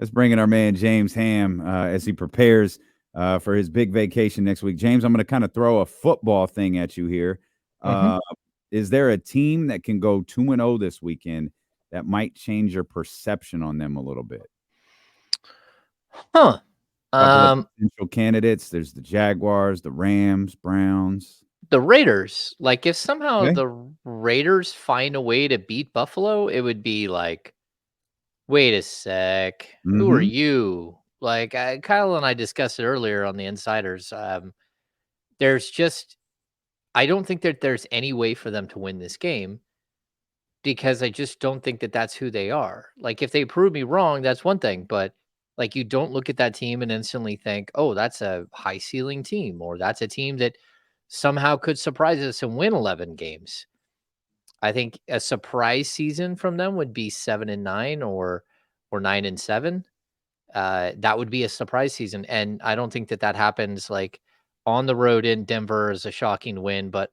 Let's bring in our man James Ham as he prepares for his big vacation next week. James, I'm going to kind of throw a football thing at you here. Mhm. Is there a team that can go 2-0 this weekend that might change your perception on them a little bit? Huh. Couple of Um, potential candidates. There's the Jaguars, the Rams, Browns. the Raiders, like, if somehow Okay. the Raiders find a way to beat Buffalo, it would be like, "Wait a sec, who are Mm-hmm. you?" Like, Kyle and I discussed it earlier on the Insiders. There's just I don't think that there's any way for them to win this game because I just don't think that that's who they are. Like, if they prove me wrong, that's one thing, but, like, you don't look at that team and instantly think, "Oh, that's a high ceiling team," or "That's a team that somehow could surprise us and win 11 games." I think a surprise season from them would be 7-9 or 9-7. That would be a surprise season, and I don't think that that happens, like, on the road in Denver is a shocking win, but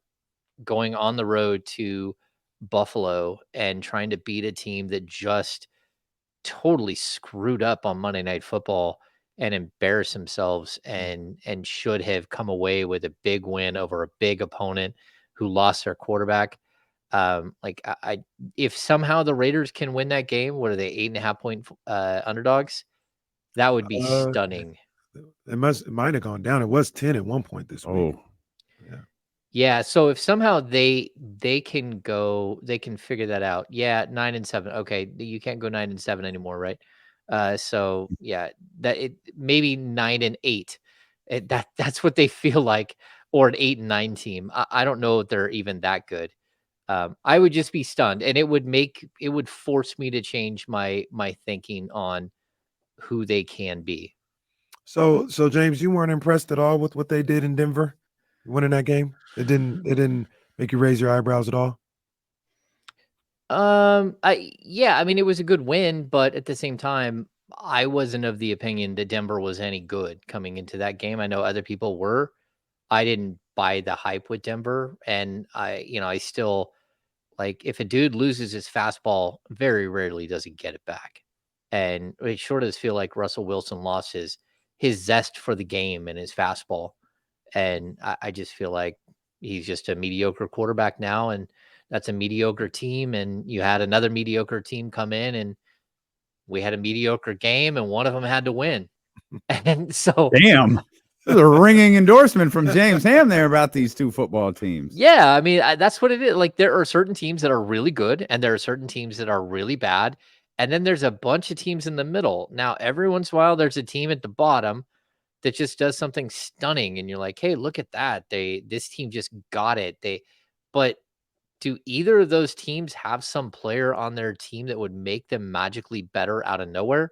going on the road to Buffalo and trying to beat a team that just totally screwed up on Monday Night Football and embarrassed themselves and should have come away with a big win over a big opponent who lost their quarterback. Like I if somehow the Raiders can win that game, what are they, 8.5 point underdogs? That would be Uh, stunning. it might have gone down. It was 10 at one point this week. Oh, Yeah. Yeah, so if somehow they can figure that out. Yeah, 9-7. Okay, you can't go 9-7 anymore, right? So yeah, that it maybe 9-8. That's what they feel like, or an 8-9 team. I don't know if they're even that good. I would just be stunned, and it would force me to change my thinking on who they can be. So James, you weren't impressed at all with what they did in Denver, winning that game. It didn't make you raise your eyebrows at all. I mean, it was a good win, but at the same time, I wasn't of the opinion that Denver was any good coming into that game. I know other people were. I didn't buy the hype with Denver, and I still like if a dude loses his fastball, very rarely does he get it back. And it sure does feel like Russell Wilson lost his zest for the game and his fastball. And I just feel like he's just a mediocre quarterback now, and that's a mediocre team. And you had another mediocre team come in, and we had a mediocre game, and one of them had to win. And so, damn. There's a ringing endorsement from James Ham there about these two football teams. yeah, I mean, that's what it is. Like, there are certain teams that are really good, and there are certain teams that are really bad. And then there's a bunch of teams in the middle. Now, every once in a while, there's a team at the bottom that just does something stunning, and you're like, "Hey, look at that! This team just got it." But do either of those teams have some player on their team that would make them magically better out of nowhere?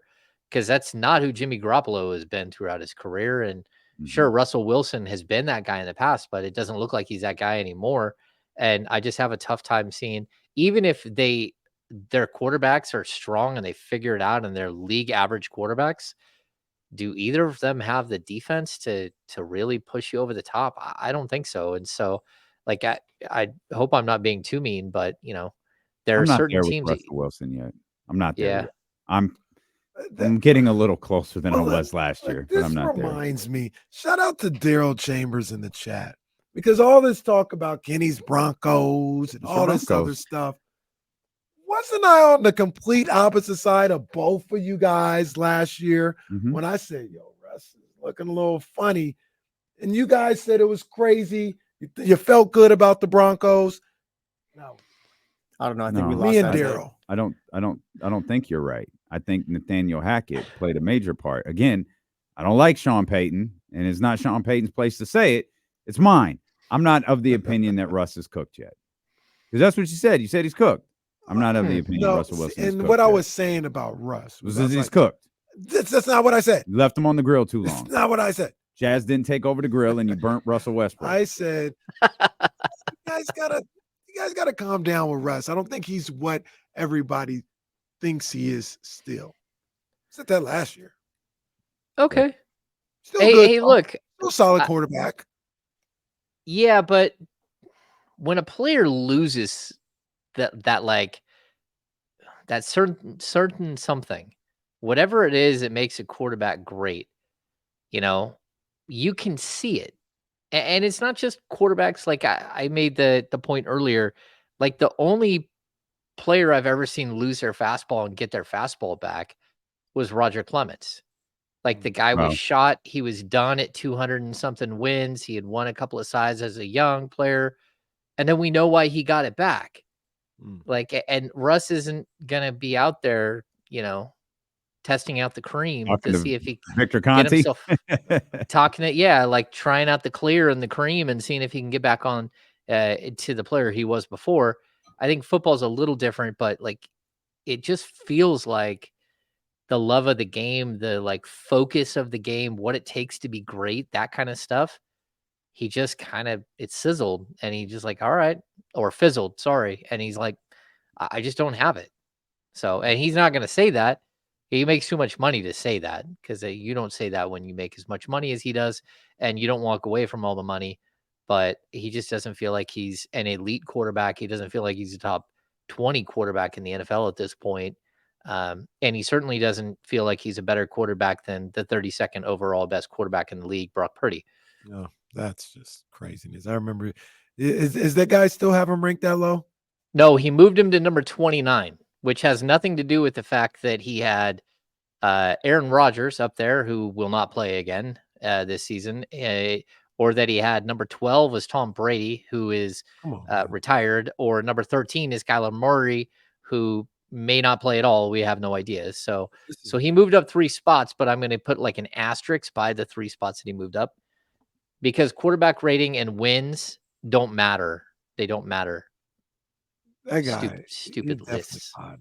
Because that's not who Jimmy Garoppolo has been throughout his career. And Mhm. sure, Russell Wilson has been that guy in the past, but it doesn't look like he's that guy anymore. And I just have a tough time seeing, even if their quarterbacks are strong and they figure it out and they're league average quarterbacks, do either of them have the defense to really push you over the top? I don't think so. And so, like, I hope I'm not being too mean, but there are I'm not certain there with teams that, Russell Wilson yet. I'm not there yeah. yet. I'm That, I'm getting a little closer than I well, was last year, but I'm this not there. reminds me. Shout out to Daryl Chambers in the chat because all this talk about Kenny's Broncos and It's your all this other Broncos. stuff. Wasn't I on the complete opposite side of both of you guys last year Mhm. when I said, "Yo, Russ is looking a little funny," and you guys said it was crazy. You felt good about the Broncos. No, I don't know. I think we No, me lost and that bet. Daryl. I don't think you're right. I think Nathaniel Hackett played a major part. Again, I don't like Sean Payton, and it's not Sean Payton's place to say it. It's mine. I'm not of the opinion that Russ is cooked yet. Because that's what you said. You said he's cooked. I'm not of the opinion No, Russell Wilson is and cooked what I yet. was saying about Russ was Was I was he's like, cooked. that's not what I said. You left him on the grill too That's long. not what I said. Jazz didn't take over the grill, and you burnt Russell Westbrook. I said, guys gotta you guys gotta calm down with Russ. I don't think he's what everybody thinks he is still. Said that last year. Okay. Still Hey, good. hey, look. Still solid I, quarterback. yeah, but when a player loses that certain something, whatever it is that makes a quarterback great, you know, you can see it. And it's not just quarterbacks. Like I made the point earlier, like the only player I've ever seen lose their fastball and get their fastball back was Roger Clemens. Like the guy was Wow. shot, he was done at 200 and something wins. He had won a couple of sides as a young player, and then we know why he got it back. Like, and Russ isn't gonna be out there, testing out the cream Talking to to see if he Victor get Conti. himself talking it, yeah, like trying out the clear and the cream and seeing if he can get back on to the player he was before. I think football's a little different, but like it just feels like the love of the game, the like focus of the game, what it takes to be great, that kind of stuff. He just kind of it sizzled and he just like, all right, or fizzled, sorry. And he's like, I just don't have it. So, and he's not going to say that. He makes too much money to say that because you don't say that when you make as much money as he does and you don't walk away from all the money. But he just doesn't feel like he's an elite quarterback. He doesn't feel like he's a top 20 quarterback in the NFL at this point. And he certainly doesn't feel like he's a better quarterback than the 32nd overall best quarterback in the league, Brock Purdy. No, that's just craziness. I remember, is that guy still have him ranked that low? No, he moved him to number 29, which has nothing to do with the fact that he had Aaron Rodgers up there, who will not play again this season, or that he had number 12 was Tom Brady, who is retired, or number 13 is Kyler Murray, who may not play at all. We have no idea. So he moved up 3 spots, but I'm going to put like an asterisk by the 3 spots that he moved up because quarterback rating and wins don't matter. They don't matter. That guy, Stupid he's definitely lists. odd.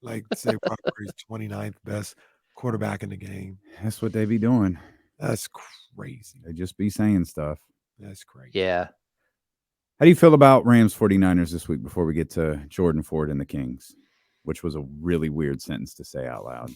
Like, say Brock Purdy's 29th best quarterback in the game. That's what they be doing. That's crazy. They just be saying stuff. That's crazy. Yeah. How do you feel about Rams 49ers this week before we get to Jordan Ford and the Kings, which was a really weird sentence to say out loud?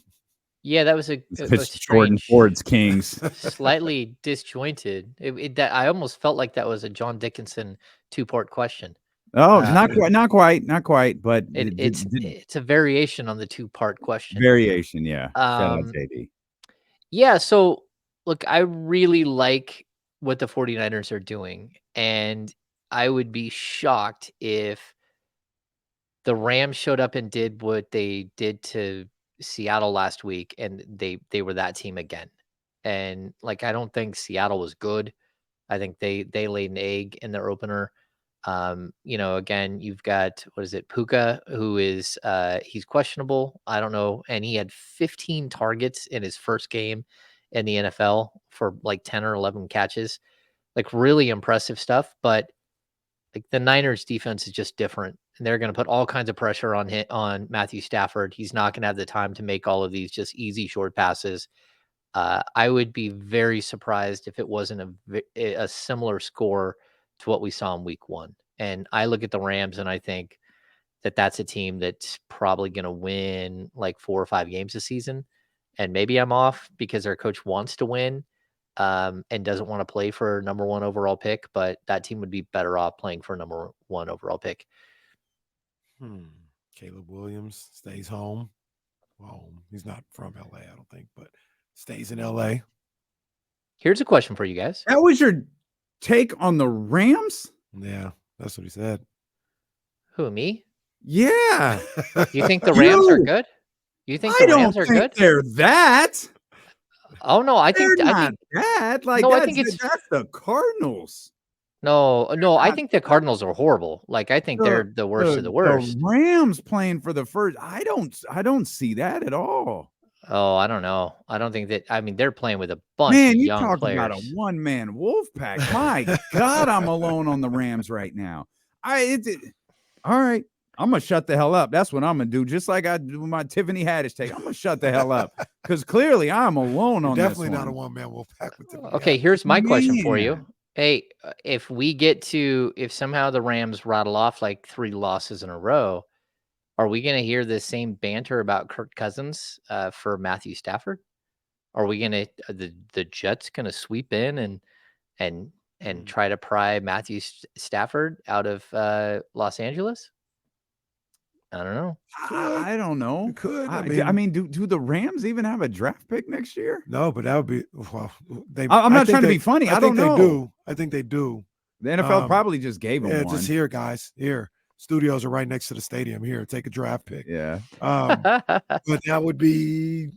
Yeah, that was a It's strange, Jordan Ford's Kings. slightly disjointed. That I almost felt like that was a John Dickinson 2-part question. Oh, not quite, but it's a variation on the 2-part question. Variation, yeah. Shout out JD. Yeah, so look, I really like what the 49ers are doing, and I would be shocked if the Rams showed up and did what they did to Seattle last week, and they were that team again. And like, I don't think Seattle was good. I think they laid an egg in their opener. Again, you've got what is it, Puka, who is he's questionable. I don't know, and he had 15 targets in his first game in the NFL for like 10 or 11 catches, like really impressive stuff. But like the Niners defense is just different. And they're going to put all kinds of pressure on Matthew Stafford. He's not going to have the time to make all of these just easy short passes. I would be very surprised if it wasn't a similar score to what we saw in week 1. And I look at the Rams and I think that that's a team that's probably going to win like 4 or 5 games this season. And maybe I'm off because their coach wants to win and doesn't want to play for number 1 overall pick, but that team would be better off playing for number 1 overall pick. Caleb Williams stays home. Well, he's not from LA, I don't think, but stays in LA. Here's a question for you guys. That was your take on the Rams? Yeah, that's what he said. Who, me? Yeah. You think the Rams are good? You think the Rams are good? They're that. Oh no, I think that. Like no, that's, I think that's the Cardinals. No, I think the Cardinals are horrible. Like I think they're the worst of the worst. The Rams playing for the first. I don't see that at all. Oh, I don't know. I don't think that. I mean, they're playing with a bunch Man, of you young talk players. about a one-man wolf pack. My God, I'm alone on the Rams right now. All right. I'm gonna shut the hell up. That's what I'm gonna do. Just like I do with my Tiffany Haddish take. I'm gonna shut the hell up because clearly I'm alone on definitely this not a one. one-man wolf pack with Tiffany. Okay, here's my question for Man. you. Hey, if somehow the Rams rattle off like 3 losses in a row, are we going to hear the same banter about Kirk Cousins for Matthew Stafford? Are we going to the Jets going to sweep in and try to pry Matthew Stafford out of Los Angeles? I don't know. I don't know. It could. I mean, do the Rams even have a draft pick next year? No, but that would be well. I'm not trying to be funny. I don't know. They do. I think they do. The NFL probably just gave them Yeah, one. just here, guys. Here, studios are right next to the stadium. Here, take a draft pick. Yeah. But that would be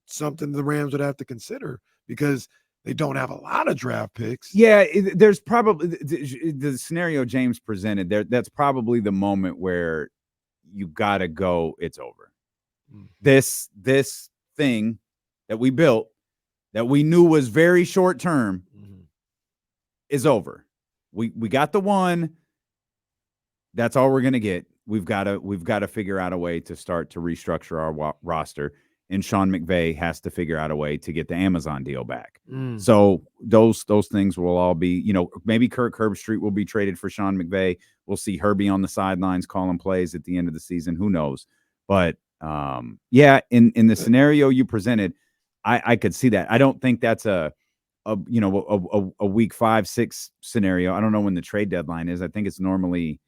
something the Rams would have to consider because they don't have a lot of draft picks. Yeah, there's probably the scenario James presented there. That's probably the moment where you got to go. It's over. This thing that we built that we knew was very short term is over. We got the one. That's all we're gonna get. We've got to figure out a way to start to restructure our roster. And Sean McVay has to figure out a way to get the Amazon deal back. So those things will all be, maybe Kirk Herbstreit will be traded for Sean McVay. We'll see Herbie on the sidelines calling plays at the end of the season. Who knows? But in the scenario you presented, I could see that. I don't think that's a week 5-6 scenario. I don't know when the trade deadline is. I think it's normally.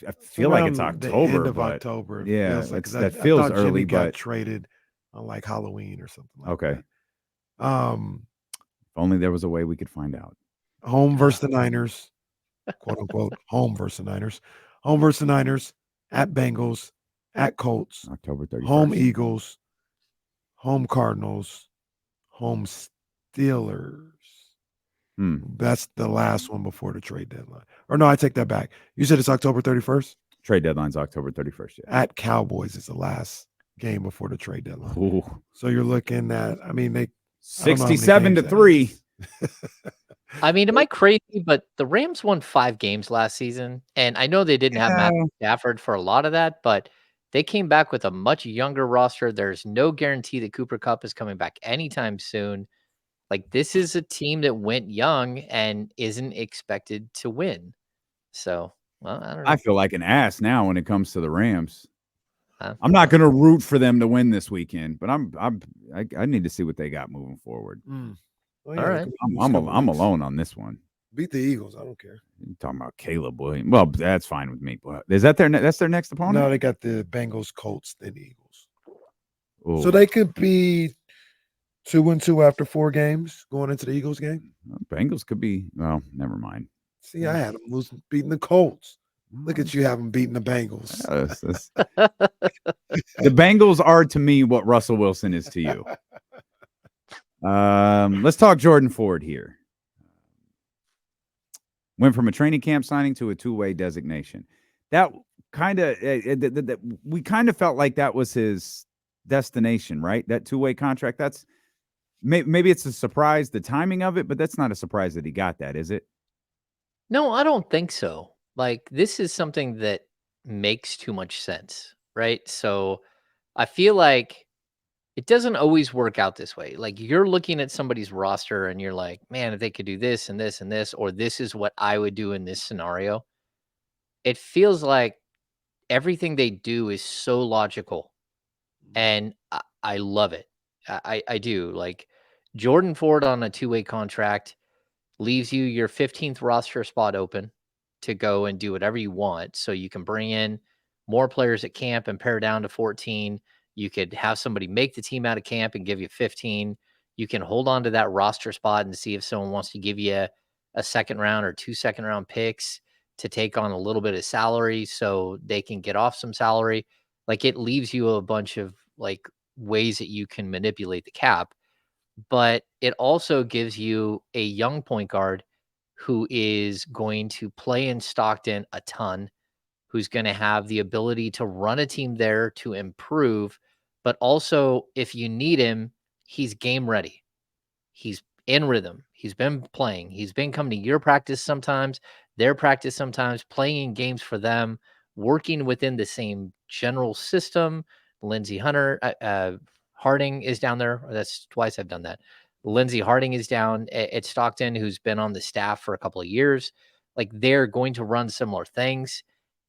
I feel like it's October, end of but October. Yeah, that feels I early, Jimmy got but traded on like Halloween or something like okay. that. If only there was a way we could find out. Home versus the Niners, quote unquote. Home versus the Niners. Home versus the Niners. At Bengals. At Colts. October 31st. Home Eagles. Home Cardinals. Home Steelers. That's the last one before the trade deadline. Or no, I take that back. You said it's October 31st? Trade deadline's October 31st. Yeah. At Cowboys is the last game before the trade deadline. Ooh. So you're looking at, they 67-3. I mean, am I crazy? But the Rams won 5 games last season. And I know they didn't have Matt Stafford for a lot of that, but they came back with a much younger roster. There's no guarantee that Cooper Kupp is coming back anytime soon. Like, this is a team that went young and isn't expected to win. So, well, I don't know. I feel like an ass now when it comes to the Rams. I'm not going to root for them to win this weekend, but I need to see what they got moving forward. Well, all right. I'm alone on this one. Beat the Eagles. I don't care. You're talking about Caleb Williams. Well, that's fine with me. But is that that's their next opponent? No, they got the Bengals, Colts, then the Eagles. Ooh. So they could be 2-2 after 4 games going into the Eagles game. Bengals could be. Well, never mind. See, I had them beating the Colts. Look at you having beaten the Bengals. The Bengals are to me what Russell Wilson is to you. Let's talk Jordan Ford here. Went from a training camp signing to a 2-way designation. That kind of we kind of felt like that was his destination, right? That 2-way contract. That's maybe it's a surprise, the timing of it, but that's not a surprise that he got that, is it? No, I don't think so. Like, this is something that makes too much sense, right? So I feel like it doesn't always work out this way. Like, you're looking at somebody's roster and you're like, man, if they could do this and this and this, or this is what I would do in this scenario. It feels like everything they do is so logical. And I love it. I do. Like, Jordan Ford on a 2-way contract leaves you your 15th roster spot open to go and do whatever you want. So you can bring in more players at camp and pare down to 14. You could have somebody make the team out of camp and give you 15. You can hold on to that roster spot and see if someone wants to give you a second round or 2 second-round picks to take on a little bit of salary so they can get off some salary. Like, it leaves you a bunch of like ways that you can manipulate the cap. But it also gives you a young point guard who is going to play in Stockton a ton, who's going to have the ability to run a team there to improve. But also, if you need him, he's game ready. He's in rhythm. He's been playing. He's been coming to your practice sometimes, their practice sometimes, playing in games for them, working within the same general system. Lindsey Harding is down there. That's twice I've done that. Lindsey Harding is down at Stockton, who's been on the staff for a couple of years. Like, they're going to run similar things.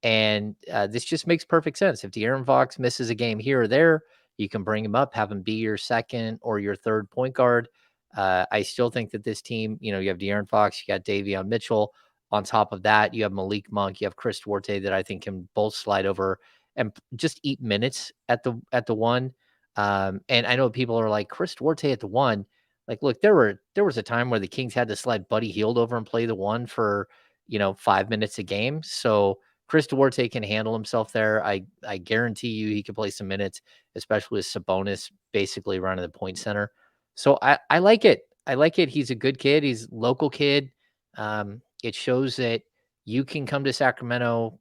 And this just makes perfect sense. If De'Aaron Fox misses a game here or there, you can bring him up, have him be your second or your third point guard. I still think that this team, you have De'Aaron Fox, you got Davion Mitchell. On top of that, you have Malik Monk, you have Chris Duarte that I think can both slide over and just eat minutes at the one. And I know people are like, Chris Duarte at the one. Like, look, there was a time where the Kings had to slide Buddy Hield over and play the one for 5 minutes a game. So Chris Duarte can handle himself there. I guarantee you he can play some minutes, especially with Sabonis basically running the point center. So I like it. I like it. He's a good kid. He's a local kid. It shows that you can come to Sacramento,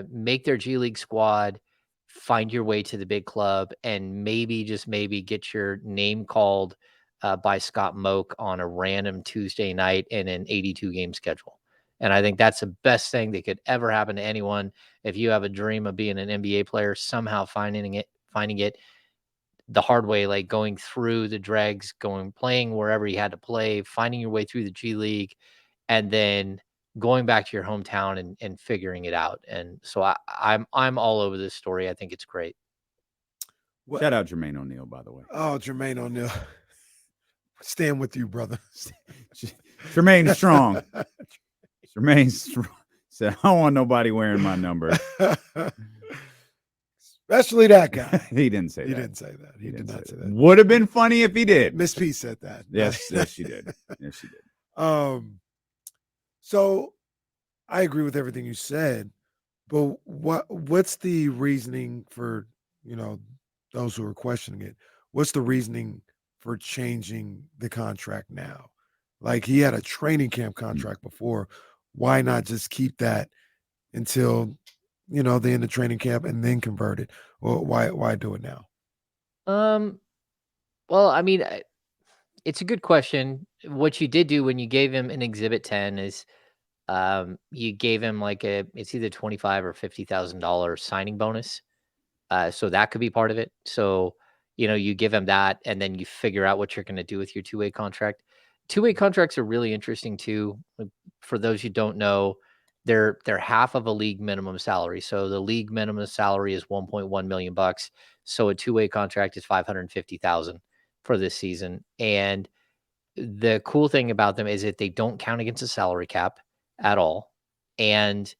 make their G League squad, find your way to the big club, and maybe, just maybe, get your name called by Scott Moak on a random Tuesday night in an 82 game schedule. And I think that's the best thing that could ever happen to anyone. If you have a dream of being an NBA player, somehow finding it the hard way, like going through the dregs, playing wherever you had to play, finding your way through the G League, and then going back to your hometown and figuring it out. And so I'm all over this story. I think it's great. Shout out Jermaine O'Neal, by the way. Oh, Jermaine O'Neal. Stand with you, brother. Jermaine's strong. Jermaine's strong. Said, I don't want nobody wearing my number. Especially that guy. He didn't say that. He didn't say that. He did not say that. Would have been funny if he did. Miss P said that. Yes, she did. Yes, she did. So I agree with everything you said, but what's the reasoning for, those who are questioning it? What's the reasoning for changing the contract now? Like, he had a training camp contract before. Why not just keep that until, the end of training camp and then convert it? Or why do it now? Well, I mean, it's a good question. What you did do when you gave him an Exhibit 10 is you gave him like it's either $25,000 or $50,000 signing bonus. So that could be part of it. So, you give him that, and then you figure out what you're going to do with your two-way contract. Two-way contracts are really interesting too. For those who don't know, they're half of a league minimum salary. So the league minimum salary is $1.1 million. So a two-way contract is $550,000 for this season. And the cool thing about them is that they don't count against the salary cap at all. And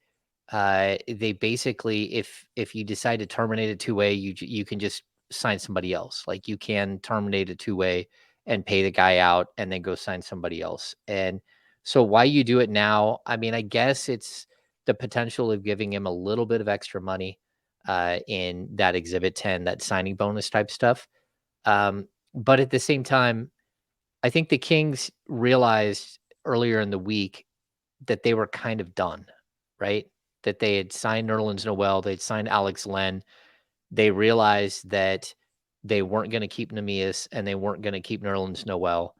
they basically, if you decide to terminate a two-way, you can just sign somebody else. Like, you can terminate a two-way and pay the guy out and then go sign somebody else. And so why you do it now? I mean, I guess it's the potential of giving him a little bit of extra money in that Exhibit 10, that signing bonus type stuff. But at the same time, I think the Kings realized earlier in the week that they were kind of done, right? That they had signed Nerlens Noel, they'd signed Alex Len. They realized that they weren't going to keep Neemias and they weren't going to keep Nerlens Noel.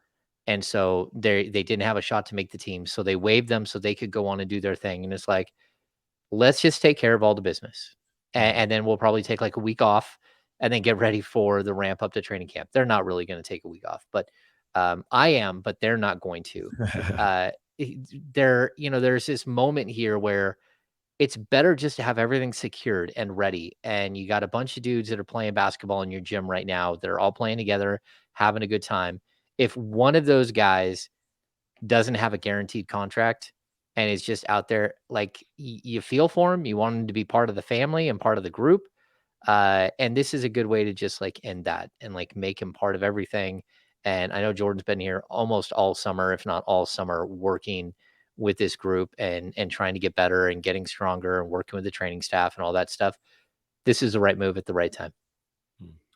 And so they didn't have a shot to make the team. So they waived them so they could go on and do their thing. And it's like, let's just take care of all the business. And then we'll probably take like a week off and then get ready for the ramp up to training camp. They're not really going to take a week off, but I am, but they're not going to. There's this moment here where it's better just to have everything secured and ready. And you got a bunch of dudes that are playing basketball in your gym right now. They're all playing together, having a good time. If one of those guys doesn't have a guaranteed contract and is just out there, like, you feel for him, you want him to be part of the family and part of the group. And this is a good way to just like end that and like make him part of everything. And I know Jordan's been here almost all summer, if not all summer, working with this group and trying to get better and getting stronger and working with the training staff and all that stuff. This is the right move at the right time.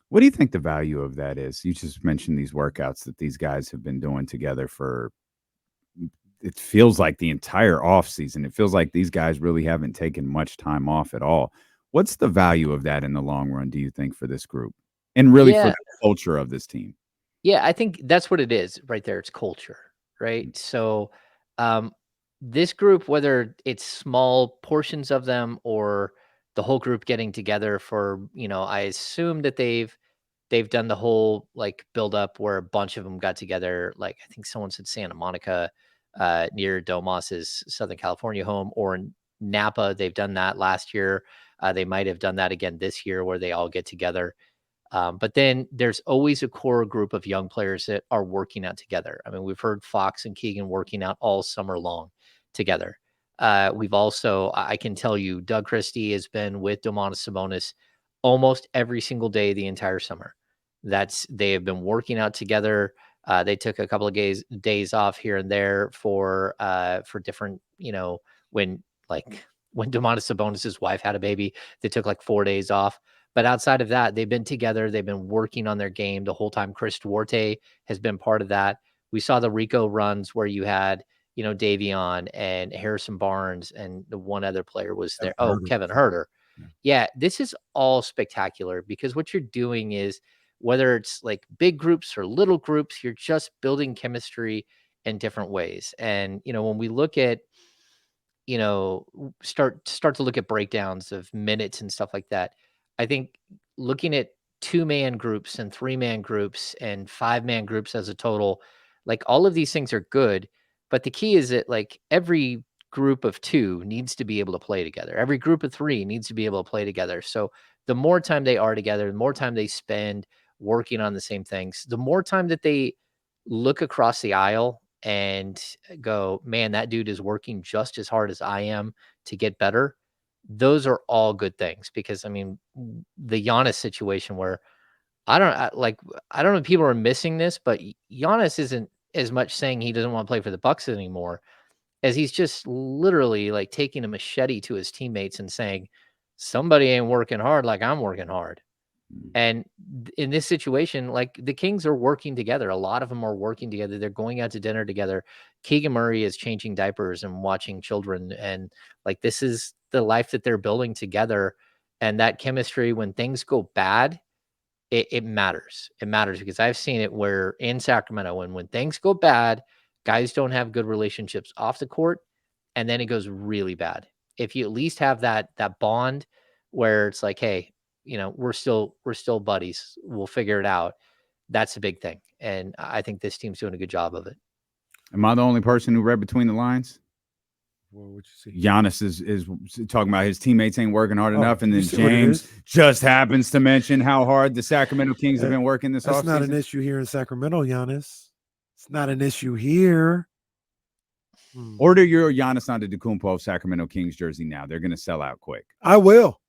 What do you think the value of that is? You just mentioned these workouts that these guys have been doing together for, it feels like the entire off season. It feels like these guys really haven't taken much time off at all. What's the value of that in the long run, do you think, for this group and really for the culture of this team? Yeah, I think that's what it is right there. It's culture, right? So this group, whether it's small portions of them or the whole group getting together for, I assume that they've done the whole like build up where a bunch of them got together. Like, I think someone said Santa Monica near Domas's Southern California home, or in Napa. They've done that last year. They might have done that again this year where they all get together. But then there's always a core group of young players that are working out together. I mean, we've heard Fox and Keegan working out all summer long together. We've also, I can tell you, Doug Christie has been with Domantas Sabonis almost every single day the entire summer. They have been working out together. They took a couple of days off here and there for different, when when Domantas Sabonis' wife had a baby, they took like 4 days off. But outside of that, they've been together. They've been working on their game the whole time. Chris Duarte has been part of that. We saw the Rico runs where you had, Davion and Harrison Barnes, and the one other player was there. Kevin Huerter. Yeah, this is all spectacular because what you're doing is, whether it's like big groups or little groups, you're just building chemistry in different ways. And, when we look at, start to look at breakdowns of minutes and stuff like that, I think looking at 2-man groups and 3-man groups and 5-man groups as a total, like all of these things are good. But the key is that like every group of 2 needs to be able to play together. Every group of 3 needs to be able to play together. So the more time they are together, the more time they spend working on the same things, the more time that they look across the aisle and go, man, that dude is working just as hard as I am to get better. Those are all good things because, I mean, the Giannis situation where I don't know if people are missing this, but Giannis isn't as much saying he doesn't want to play for the Bucks anymore as he's just literally like taking a machete to his teammates and saying, somebody ain't working hard like I'm working hard. And in this situation, like the Kings are working together. A lot of them are working together. They're going out to dinner together. Keegan Murray is changing diapers and watching children. And like, this is the life that they're building together. And that chemistry, when things go bad, it matters. It matters because I've seen it where in Sacramento, when things go bad, guys don't have good relationships off the court, and then it goes really bad. If you at least have that bond where it's like, hey, we're still buddies. We'll figure it out. That's a big thing, and I think this team's doing a good job of it. Am I the only person who read between the lines? Well, what you see? Giannis is talking about his teammates ain't working hard enough, and then James just happens to mention how hard the Sacramento Kings have been working this offseason. That's not an issue here in Sacramento, Giannis. It's not an issue here. Order your Giannis Antetokounmpo of Sacramento Kings jersey now. They're going to sell out quick. I will.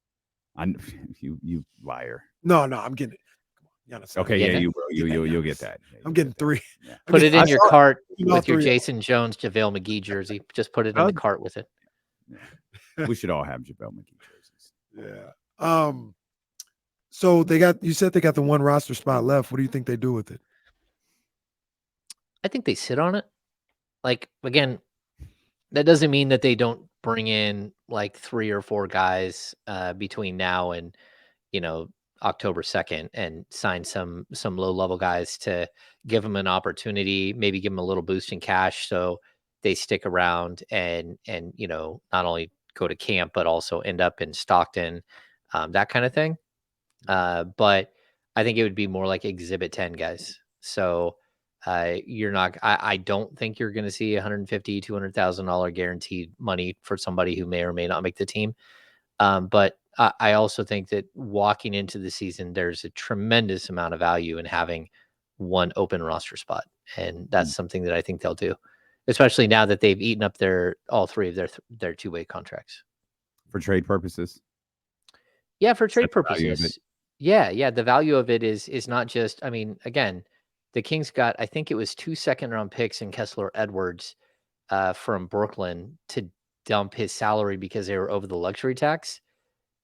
You liar. No, I'm getting it. Giannis. Okay, yeah, you will. You'll get that. I'm getting 3. Yeah. Put it in your cart with your Jason Jones, JaVale McGee jersey. Just put it in the cart with it. Yeah. We should all have JaVale McGee jerseys. Yeah. So you said they got the one roster spot left. What do you think they do with it? I think they sit on it. Like, again, that doesn't mean that they don't bring in like 3 or 4 guys between now and, October 2nd and sign some low-level guys to give them an opportunity, maybe give them a little boost in cash so they stick around and not only go to camp but also end up in Stockton, that kind of thing. But I think it would be more like Exhibit 10 guys. So you're not. I don't think you're going to see $150,000, $200,000 guaranteed money for somebody who may or may not make the team. But I also think that walking into the season, there's a tremendous amount of value in having one open roster spot, and that's something that I think they'll do, especially now that they've eaten up all 3 of their 2-way contracts for trade purposes. Yeah, for trade purposes. Yeah. The value of it is not just. I mean, again, the Kings got, I think it was 2 second-round picks in Kessler Edwards from Brooklyn to dump his salary because they were over the luxury tax.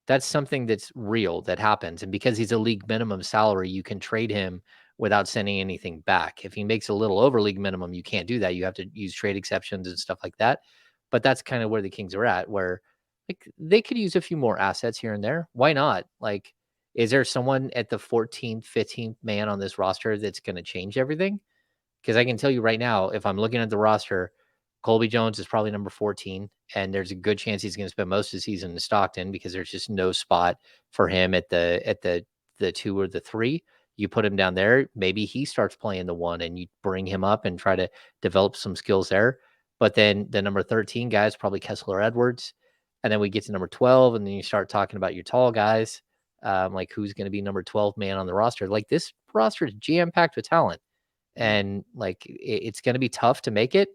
That's something that's real, that happens. And because he's a league minimum salary, you can trade him without sending anything back. If he makes a little over league minimum, you can't do that. You have to use trade exceptions and stuff like that. But that's kind of where the Kings are at, where like they could use a few more assets here and there. Why not? Like, is there someone at the 14th, 15th man on this roster that's going to change everything? Because I can tell you right now, if I'm looking at the roster, Colby Jones is probably number 14, and there's a good chance he's going to spend most of the season in Stockton because there's just no spot for him at the 2 or the 3. You put him down there, maybe he starts playing the 1, and you bring him up and try to develop some skills there. But then the number 13 guy is probably Kessler Edwards, and then we get to number 12, and then you start talking about your tall guys, like who's going to be number 12 man on the roster. Like, this roster is jam-packed with talent, and like it's going to be tough to make it.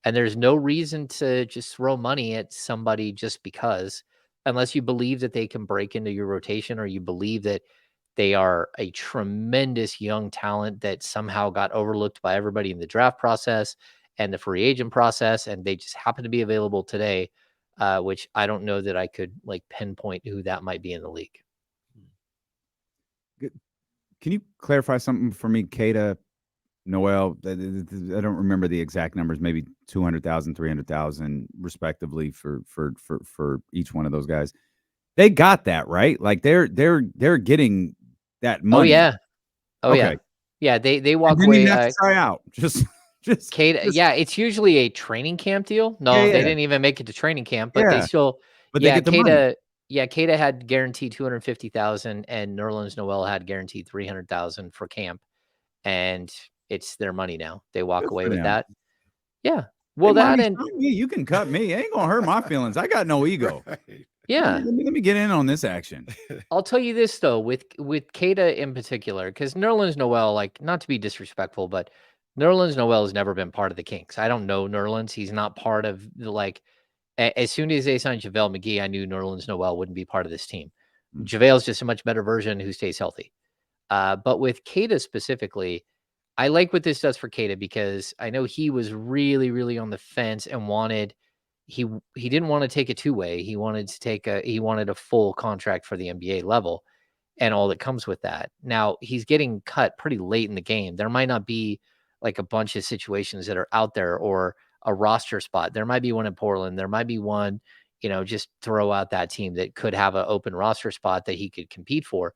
And there's no reason to just throw money at somebody just because, unless you believe that they can break into your rotation or you believe that they are a tremendous young talent that somehow got overlooked by everybody in the draft process and the free agent process, and they just happen to be available today, which I don't know that I could like pinpoint who that might be in the league. Can you clarify something for me, Kata, Noel? I don't remember the exact numbers. Maybe 200,000, 300,000, respectively, for each one of those guys. They got that right. Like they're getting that money. Oh Okay. yeah. Yeah, they And walk didn't away. even have to try out. Just Kata, yeah, it's usually a training camp deal. No, Yeah, they yeah. didn't even make it to training camp, but they Yeah. still. But they Yeah, get the money. Kata had guaranteed 250,000, and Nerlens Noel had guaranteed 300,000 for camp, and it's their money now. They walk Good away for with them. that. Yeah. Hey, Well, that mommy, and sign me. You can cut me. It ain't gonna hurt my feelings. I got no ego. Right. yeah. Let me get in on this action. I'll tell you this though, with Kata in particular, because Nerlens Noel, like, not to be disrespectful, but Nerlens Noel has never been part of the Kings. I don't know Nerlens. He's not part of the like. As soon as they signed JaVale McGee, I knew Nerlens Noel wouldn't be part of this team. JaVale's just a much better version who stays healthy. But with Kata specifically, I like what this does for Kata because I know he was really, really on the fence and wanted he didn't want to take a two-way. He wanted a full contract for the NBA level and all that comes with that. Now he's getting cut pretty late in the game. There might not be like a bunch of situations that are out there or a roster spot. There might be one in Portland. There might be one, just throw out that team that could have an open roster spot that he could compete for.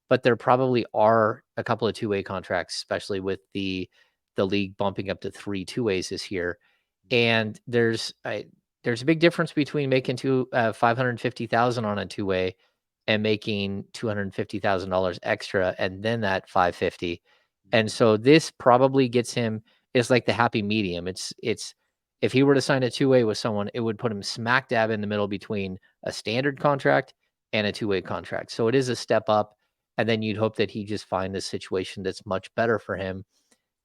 But there probably are a couple of two-way contracts, especially with the league bumping up to 3 two-ways this year. And there's a big difference between making 550,000 on a two-way and making $250,000 extra and then that 550. And so this probably gets him is like the happy medium. It's if he were to sign a two-way with someone, it would put him smack dab in the middle between a standard contract and a two-way contract. So it is a step up. And then you'd hope that he just find this situation that's much better for him,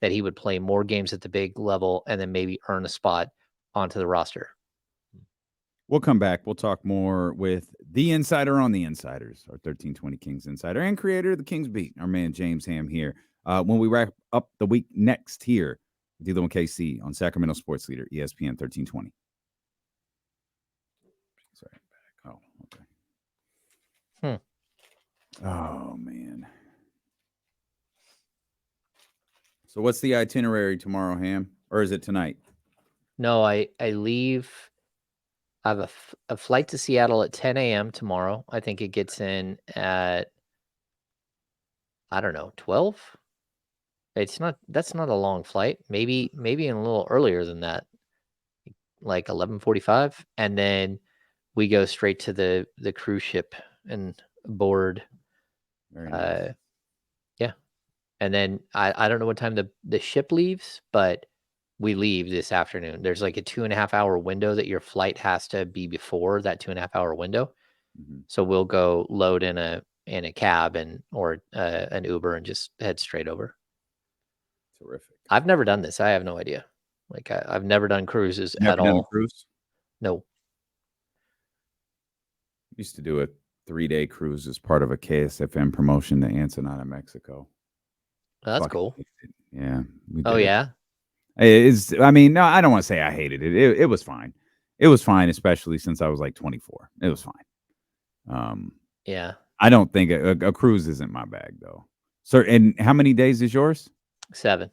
that he would play more games at the big level and then maybe earn a spot onto the roster. We'll come back. We'll talk more with the insider on the insiders, our 1320 Kings insider and creator of the Kings Beat, our man James Ham here. When we wrap up the week next here, D'Lo and KC on Sacramento Sports Leader, ESPN 1320. Sorry. Oh, okay. Oh, man. So what's the itinerary tomorrow, Ham? Or is it tonight? No, I leave. I have a flight to Seattle at 10 a.m. tomorrow. I think it gets in at, I don't know, 12? That's not a long flight. Maybe a little earlier than that, like 11:45. And then we go straight to the cruise ship and board. Very nice. Yeah. And then I don't know what time the ship leaves, but we leave this afternoon. There's like a 2.5 hour window that your flight has to be before that 2.5 hour window. Mm-hmm. So we'll go load in a cab or an Uber and just head straight over. Terrific. I've never done this. I have no idea. Like I've never done cruises at all. Cruise? No. Used to do a 3-day cruise as part of a KSFM promotion to Ensenada, Mexico. Oh, that's cool. Yeah. Oh, yeah. I mean, no, I don't want to say I hated it. It was fine. It was fine, especially since I was like 24. It was fine. Yeah. I don't think a cruise isn't my bag, though. So, and how many days is yours? 7.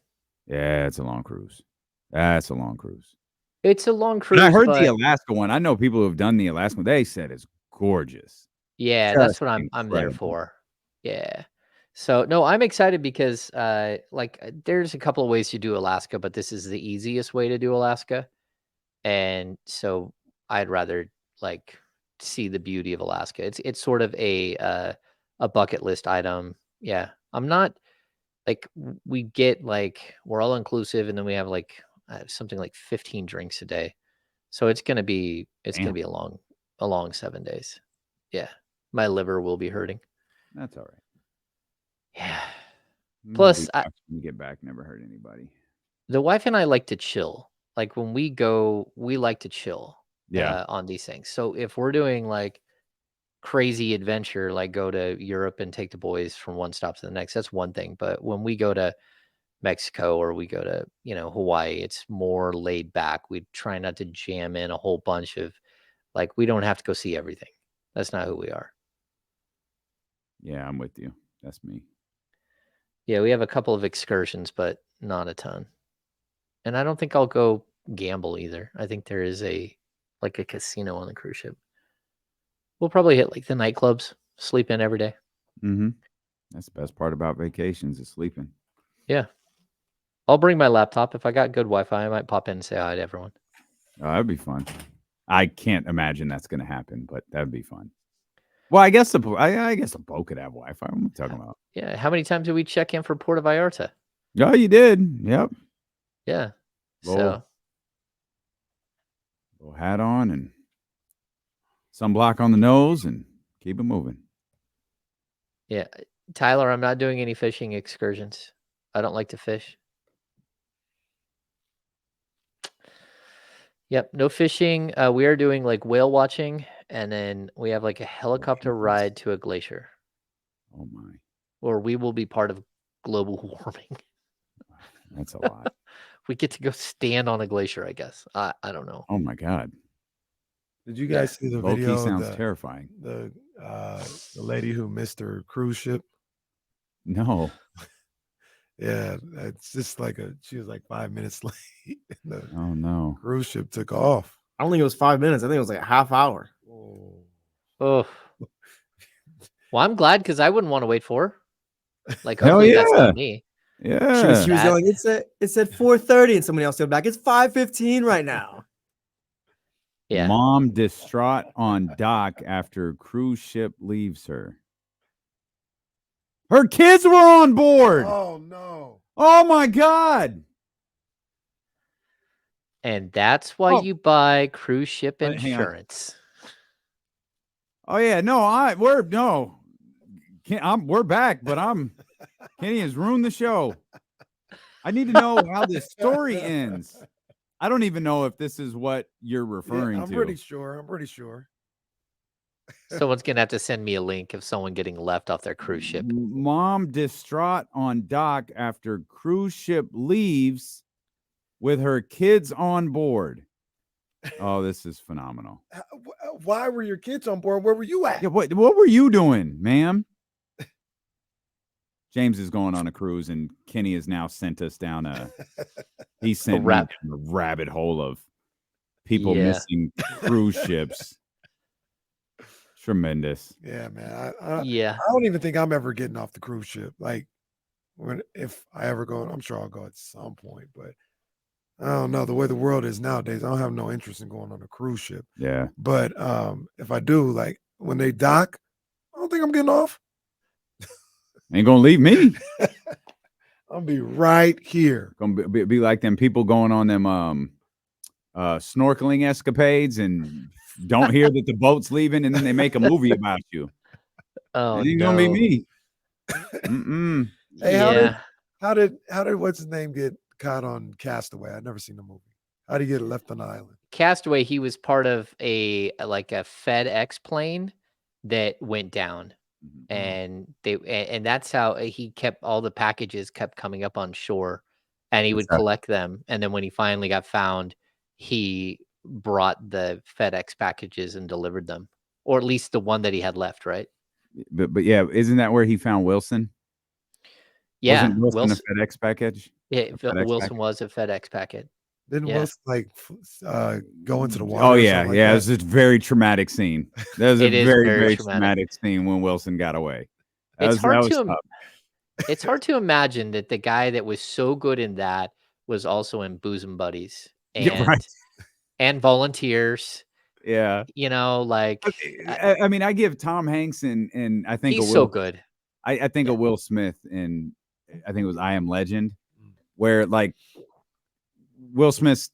Yeah, it's a long cruise. That's a long cruise. It's a long cruise. But I heard the Alaska one. I know people who have done the Alaska one. They said it's gorgeous. Yeah, that's what I'm there for. Yeah. So no, I'm excited because there's a couple of ways to do Alaska, but this is the easiest way to do Alaska. And so I'd rather like see the beauty of Alaska. It's sort of a bucket list item. Yeah. I'm not like we get like we're all inclusive and then we have like something like 15 drinks a day. So it's going to be a long 7 days. Yeah. My liver will be hurting. That's all right. Yeah. Plus, when you get back, never hurt anybody. The wife and I like to chill. Like when we go, we like to chill Yeah. on these things. So if we're doing like crazy adventure, like go to Europe and take the boys from one stop to the next, that's one thing. But when we go to Mexico or we go to, Hawaii, it's more laid back. We try not to jam in a whole bunch of like, we don't have to go see everything. That's not who we are. Yeah, I'm with you. That's me. Yeah, we have a couple of excursions, but not a ton. And I don't think I'll go gamble either. I think there is a casino on the cruise ship. We'll probably hit like the nightclubs, sleep in every day. Mm-hmm. That's the best part about vacations is sleeping. Yeah. I'll bring my laptop. If I got good Wi-Fi, I might pop in and say hi to everyone. Oh, that'd be fun. I can't imagine that's going to happen, but that'd be fun. Well, I guess I guess the boat could have Wi-Fi. What am I talking about? Yeah. How many times did we check in for Puerto Vallarta? Oh, you did. Yep. Yeah. Little hat on and sunblock on the nose and keep it moving. Yeah. Tyler, I'm not doing any fishing excursions. I don't like to fish. Yep, no fishing. We are doing like whale watching, and then we have like a helicopter ride to a glacier. Oh my. Or we will be part of global warming. That's a lot. We get to go stand on a glacier, I guess. I don't know. Oh my God. Did you guys see the Low-key video? sounds terrifying. The lady who missed her cruise ship. No. Yeah, it's just like she was like 5 minutes late. And Oh no. cruise ship took off. I don't think it was 5 minutes. I think it was like a half hour. Oh. Oh. Well, I'm glad because I wouldn't want to wait for her. Like, Hell hopefully that's yeah. not me. Yeah. She was That- yelling, it said 4:30, and somebody else yelled back, it's 5:15 right now. Yeah. Mom distraught on dock after cruise ship leaves her. Her kids were on board. Oh no. Oh my God. And that's why you buy cruise ship Hang on. insurance. Oh yeah, no, we're back, but Kenny has ruined the show. I need to know how this story ends. I don't even know if this is what you're referring I'm to. pretty sure. Someone's going to have to send me a link of someone getting left off their cruise ship. Mom distraught on dock after cruise ship leaves with her kids on board. Oh, this is phenomenal. Why were your kids on board? Where were you at? Yeah, what were you doing, ma'am? James is going on a cruise, and Kenny has now sent us down he sent me down a rabbit hole of people missing cruise ships. Tremendous. Yeah, man. Yeah. I don't even think I'm ever getting off the cruise ship. Like, if I ever go, I'm sure I'll go at some point, but I don't know. The way the world is nowadays, I don't have no interest in going on a cruise ship. Yeah. But if I do, like when they dock, I don't think I'm getting off. Ain't gonna leave me. I'll be right here. Gonna be like them people going on them snorkeling escapades and don't hear that the boat's leaving, and then they make a movie about you. Oh, it ain't gonna be me. Mm-mm. Hey, how did what's his name get caught on Castaway? I've never seen the movie. How did he get left on the island? Castaway, he was part of a FedEx plane that went down. And that's how he kept all the packages kept coming up on shore, and he would collect them. And then when he finally got found, he brought the FedEx packages and delivered them, or at least the one that he had left, right? But yeah, isn't that where he found Wilson? Yeah, Wasn't Wilson a FedEx package? Yeah, Wilson was a FedEx packet. Didn't Wilson go into the water? Oh yeah, it was a very traumatic scene. That was a very, very traumatic scene when Wilson got away. It's hard to imagine that the guy that was so good in that was also in Bosom Buddies and Volunteers. Yeah, I mean, I give Tom Hanks and I think he's so good. I think of Will Smith and I think it was I Am Legend, where like Will Smith's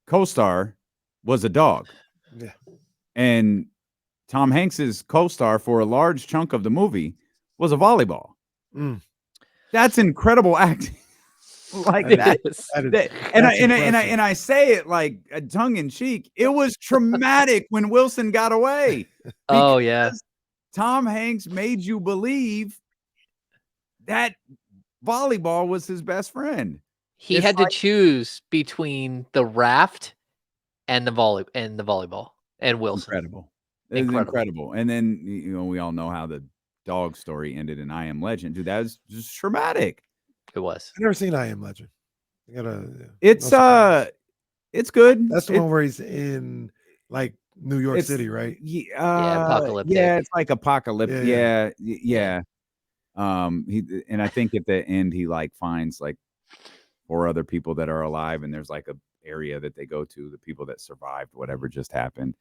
co-star was a dog. Yeah. And Tom Hanks's co-star for a large chunk of the movie was a volleyball. That's incredible acting. Like It that. is. And I say it like tongue in cheek. It was traumatic when Wilson got away. Oh, yeah. because Tom Hanks made you believe that volleyball was his best friend. He It's had to choose between the raft and the volleyball and Wilson. Incredible. It's incredible. And then we all know how the dog story ended in I Am Legend. Dude, that was just traumatic. It was. I've never seen I Am Legend. I gotta. It's good. That's the one where he's in like New York City, right? Yeah, apocalyptic. Yeah, it's like apocalyptic. Yeah. Yeah. And I think at the end he like finds like 4 other people that are alive, and there's like a area that they go to, the people that survived whatever just happened.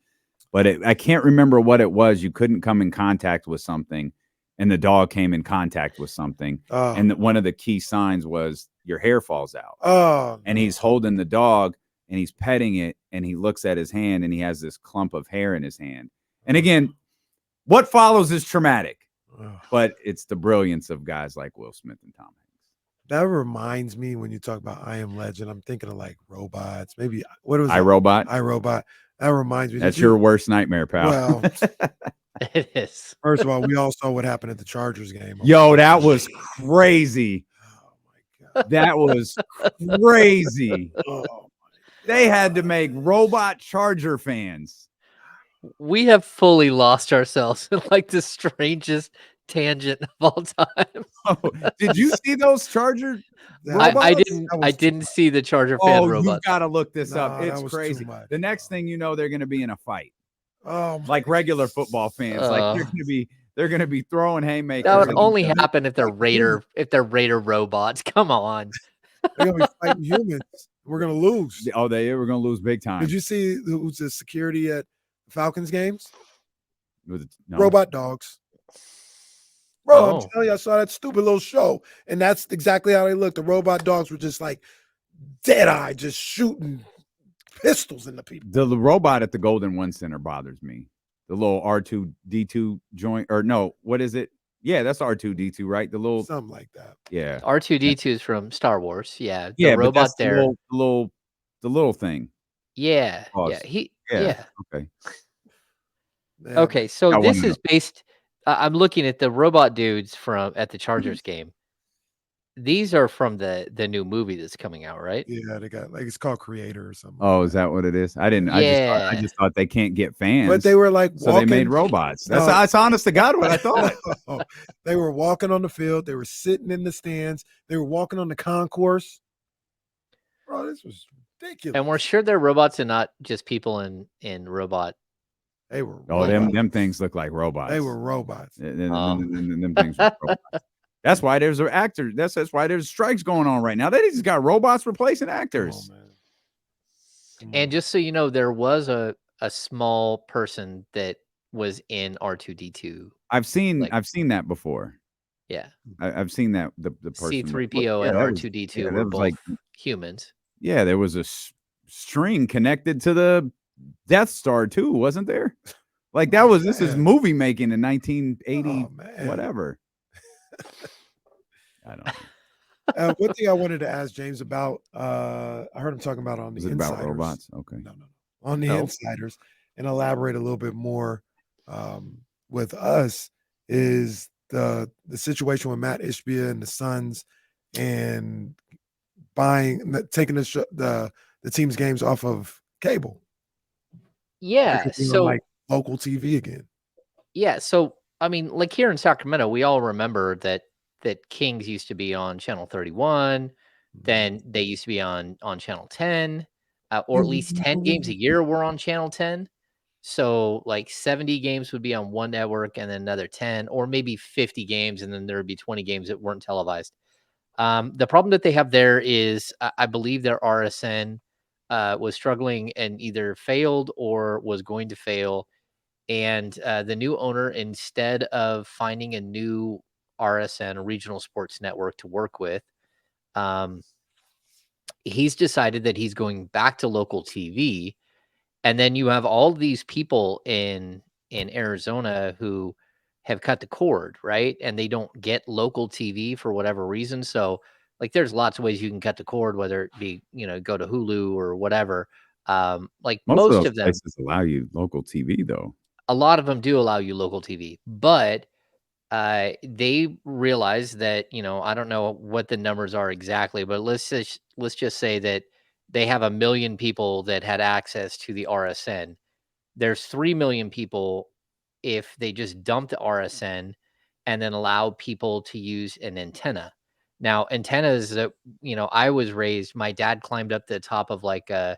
But I can't remember what it was. You couldn't come in contact with something, and the dog came in contact with something. And one of the key signs was your hair falls out. And he's holding the dog and he's petting it, and he looks at his hand and he has this clump of hair in his hand. And again, what follows is traumatic, but it's the brilliance of guys like Will Smith and Tom Hanks. That reminds me, when you talk about I Am Legend, I'm thinking of like robots. Maybe what was iRobot? iRobot. That reminds me. That's your worst nightmare, pal. Well, It is. first of all, we all saw what happened at the Chargers game. Yo, that was crazy. Oh my God. That was crazy. Oh, They had to make robot Charger fans. We have fully lost ourselves in like the strangest tangent of all time. Oh, did you see those Charger robots? I didn't see the Charger fan You've robots. got to look this Nah, up. that It's was too crazy. much. The next thing you know, they're going to be in a fight, oh my like regular football fans. Like they're going to be throwing haymakers. That would at only each other. happen if they're Raider robots. Come on. They're gonna be fighting humans. We're gonna lose. Oh, they were going to lose big time. Did you see who's the security at Falcons games? No. Robot dogs. Bro, Oh. I'm telling you, I saw that stupid little show, and that's exactly how they looked. The robot dogs were just like dead eye, just shooting pistols into people. The robot at the Golden One Center bothers me. The little R2D2 joint, or no, what is it? Yeah, that's R2D2, right? The little Something like that. yeah. R2D2 is from Star Wars. Yeah. The Yeah, but robot that's there. the little thing. Yeah. Pause. Yeah. Okay. Man, Okay. So I this wanna is based. I'm looking at the robot dudes from at the Chargers game. These are from the new movie that's coming out, right? Yeah, they got like it's called Creator or something. Oh, like is that what it is? I didn't. Yeah. I just thought they can't get fans. But they were like so walking. they made robots. No. That's honest to God what I thought. They were walking on the field. They were sitting in the stands. They were walking on the concourse. Bro, this was ridiculous. And we're sure they're robots and not just people in robot. They were. Oh, robots. them things look like robots. They were robots. Them things were robots. That's why there's an actor. That's why there's strikes going on right now. They just got robots replacing actors. Come on, man. And just so you know, there was a small person that was in R2D2. I've seen that before. Yeah. I've seen that the person. C3PO and R2D2 were both humans. Yeah, there was a string connected to the Death Star too, wasn't there? Like that was this is movie making in 1980, whatever. I don't know. One thing I wanted to ask James about, I heard him talking about on the Insiders. About robots? Okay. No. On the Insiders, and elaborate a little bit more with us is the situation with Matt Ishbia and the Suns and taking the team's games off of cable. Yeah. So like local TV again. Yeah. So I mean, like here in Sacramento, we all remember that Kings used to be on Channel 31. Then they used to be on Channel 10, or at least 10 games a year were on Channel 10. So like 70 games would be on one network and then another 10, or maybe 50 games, and then there would be 20 games that weren't televised. The problem that they have there is I believe their RSN was struggling and either failed or was going to fail. And the new owner, instead of finding a new RSN, a regional sports network to work with, he's decided that he's going back to local TV. And then you have all these people in Arizona who have cut the cord, right? And they don't get local TV for whatever reason. So Like there's lots of ways you can cut the cord, whether it be, go to Hulu or whatever. Like Most of most those of them, places allow you local TV, though. a lot of them do allow you local TV, but they realize that, I don't know what the numbers are exactly, but let's just say that they have 1 million people that had access to the RSN. There's 3 million people if they just dump the RSN and then allow people to use an antenna. Now, antennas that, I was raised, my dad climbed up the top of like a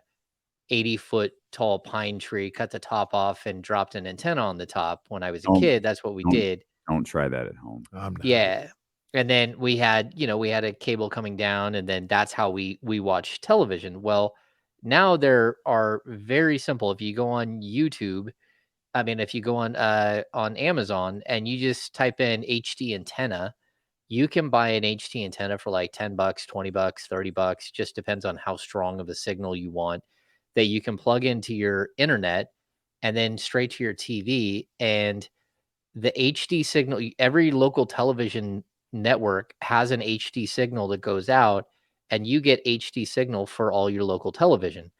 80-foot tall pine tree, cut the top off and dropped an antenna on the top when I was a Don't kid. That's what we don't did. don't try that at home. I'm not. Yeah. And then we had a cable coming down, and then that's how we watch television. Well, now there are very simple. If you go on YouTube, I mean, if you go on Amazon and you just type in HD antenna, you can buy an HD antenna for like $10, $20, $30, just depends on how strong of a signal you want, that you can plug into your internet and then straight to your TV. And the HD signal, every local television network has an HD signal that goes out, and you get HD signal for all your local television.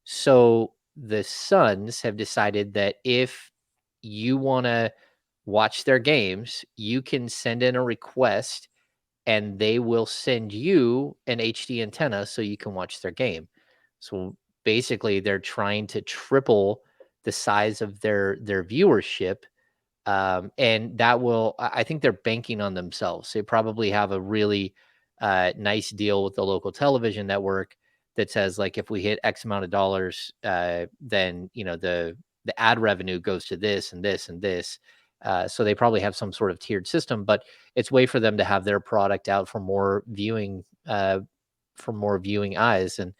So the Suns have decided that if you want to watch their games, you can send in a request and they will send you an HD antenna so you can watch their game. So basically they're trying to triple the size of their viewership, and that will, I think they're banking on themselves. They probably have a really nice deal with the local television network that says, like, if we hit X amount of dollars, then the ad revenue goes to this and this and this. So they probably have some sort of tiered system, but it's way for them to have their product out for more viewing eyes, and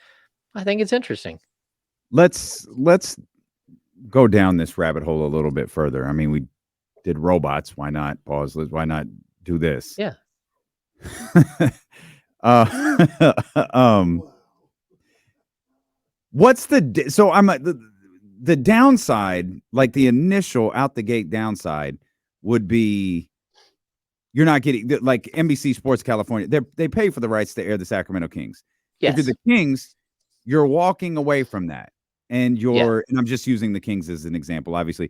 I think it's interesting. Let's go down this rabbit hole a little bit further. I mean, we did robots. Why not pause? Why not do this? Yeah. What's so I'm the downside, like the initial out the gate downside would be you're not getting, like, NBC Sports California. They pay for the rights to air the Sacramento Kings. If you're Yes. the Kings, you're walking away from that. And Yeah. and I'm just using the Kings as an example. Obviously,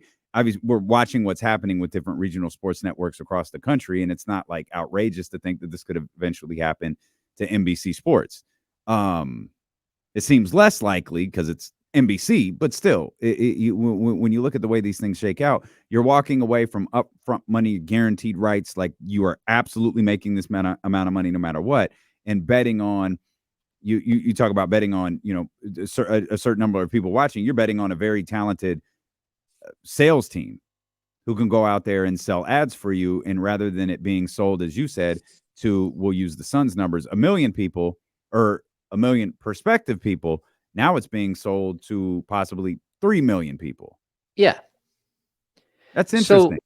we're watching what's happening with different regional sports networks across the country, and it's not like outrageous to think that this could eventually happen to NBC Sports. It seems less likely because it's NBC, but still, when you look at the way these things shake out, you're walking away from upfront money, guaranteed rights, like you are absolutely making this amount of money no matter what, and betting on. You talk about betting on, a certain number of people watching. You're betting on a very talented sales team who can go out there and sell ads for you. And rather than it being sold, as you said, we'll use the Suns numbers, 1 million people or 1 million prospective people. Now it's being sold to possibly 3 million people. Yeah. That's So, interesting.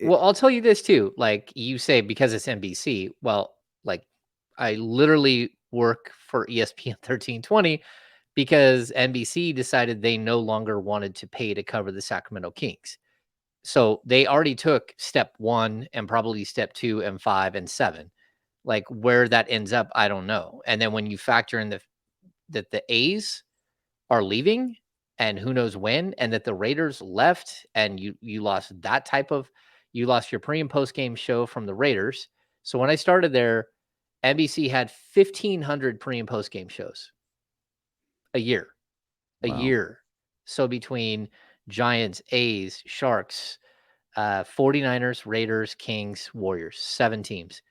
well, I'll tell you this too. Like you say, because it's NBC. Well, like I literally work for ESPN 1320 because NBC decided they no longer wanted to pay to cover the Sacramento Kings. So they already took step 1 and probably step 2 and 5 and 7. Like where that ends up, I don't know. And then when you factor in that the A's are leaving and who knows when, and that the Raiders left and you lost you lost your pre and post game show from the Raiders. So when I started there, NBC had 1,500 pre and post game shows a year. A Wow. year. So between Giants, A's, Sharks, 49ers, Raiders, Kings, Warriors, 7 teams.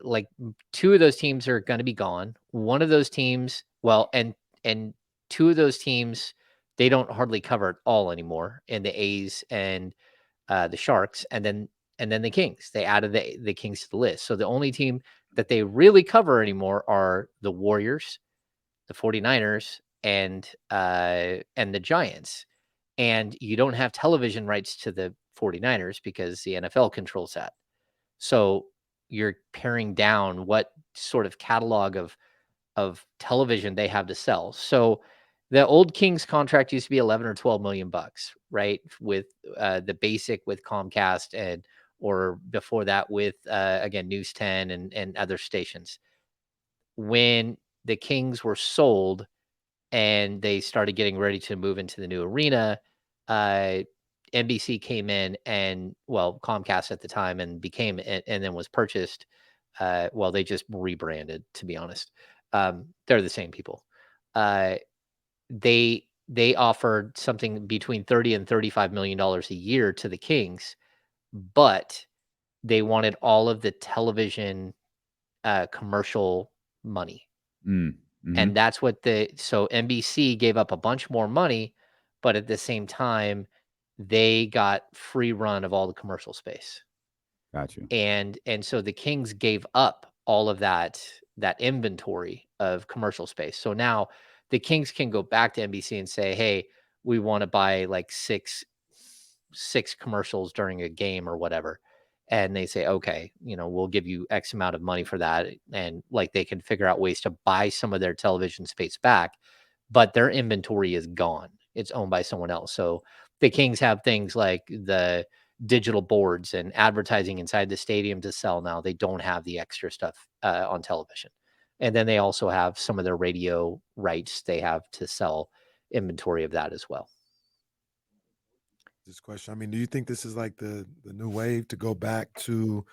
Like 2 of those teams are going to be gone. One of those teams, well, and 2 of those teams, they don't hardly cover it all anymore in the A's and the Sharks, and then the Kings. They added the Kings to the list. So the only team that they really cover anymore are the Warriors, the 49ers, and the Giants. And you don't have television rights to the 49ers because the NFL controls that. So you're paring down what sort of catalog of television they have to sell. So the old Kings contract used to be 11 or 12 million bucks, right? With the basic with Comcast or before that with again News 10 and other stations. when the Kings were sold and they started getting ready to move into the new arena, uh, NBC came in and, well, Comcast at the time, and became and then was purchased. Well, they just rebranded, to be honest. They're the same people. Uh, they offered something between 30 and $35 million a year to the Kings, but they wanted all of the television commercial money. Mm-hmm. And that's what so NBC gave up a bunch more money, but at the same time, they got free run of all the commercial space. Got you. And so the Kings gave up all of that inventory of commercial space. So now the Kings can go back to NBC and say, "Hey, we want to buy like six commercials during a game or whatever." And they say, "Okay, we'll give you X amount of money for that." And like they can figure out ways to buy some of their television space back, but their inventory is gone. It's owned by someone else. So the Kings have things like the digital boards and advertising inside the stadium to sell now. They don't have the extra stuff on television. And then they also have some of their radio rights they have to sell inventory of that as well. This question. I mean, do you think this is like the new wave to go back to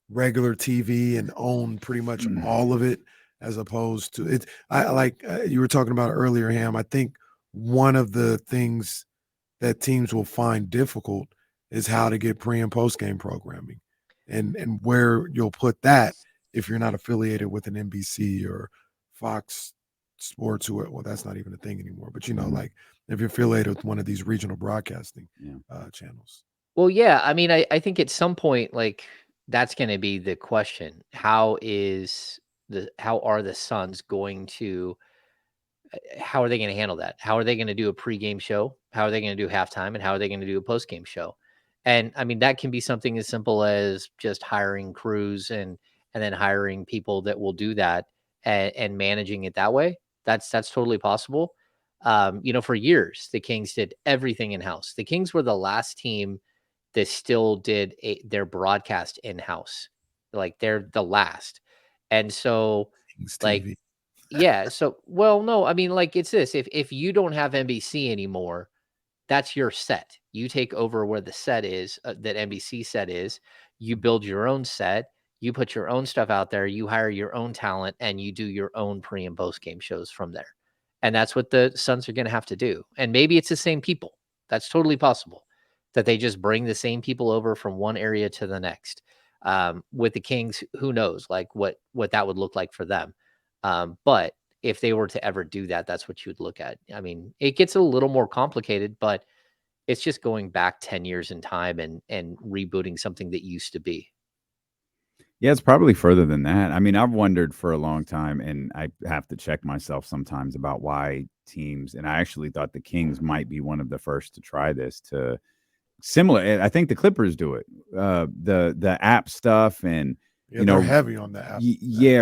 regular TV and own pretty much all of it, as opposed to it? I like you were talking about earlier, Ham. I think one of the things that teams will find difficult is how to get pre and post game programming, and where you'll put that if you're not affiliated with an NBC or Fox Sports, who well, that's not even a thing anymore. But like if you're affiliated with one of these regional broadcasting channels. Well, yeah. I mean, I think at some point, like that's going to be the question. How are the Suns going to how are they going to handle that? How are they going to do a pregame show? How are they going to do halftime? And how are they going to do a postgame show? And I mean, that can be something as simple as just hiring crews and then hiring people that will do that and managing it that way. That's totally possible. For years the Kings did everything in house. The Kings were the last team that still did their broadcast in house. Like they're the last, and so Kings like TV. yeah. So, well, no, I mean, like it's this. If you don't have NBC anymore, that's your set. You take over where the set is that NBC set is. You build your own set. You put your own stuff out there. You hire your own talent, and you do your own pre and post game shows from there. And that's what the Suns are going to have to do. And maybe it's the same people. That's totally possible that they just bring the same people over from one area to the next. With the Kings, who knows, like what that would look like for them. But if they were to ever do that, that's what you'd look at. I mean, it gets a little more complicated, but it's just going back 10 years in time and rebooting something that used to be. Yeah, it's probably further than that. I mean, I've wondered for a long time, and I have to check myself sometimes about why teams, and I actually thought the Kings might be one of the first to try this to similar. I think the Clippers do it. The app stuff and Yeah, they're heavy on the app.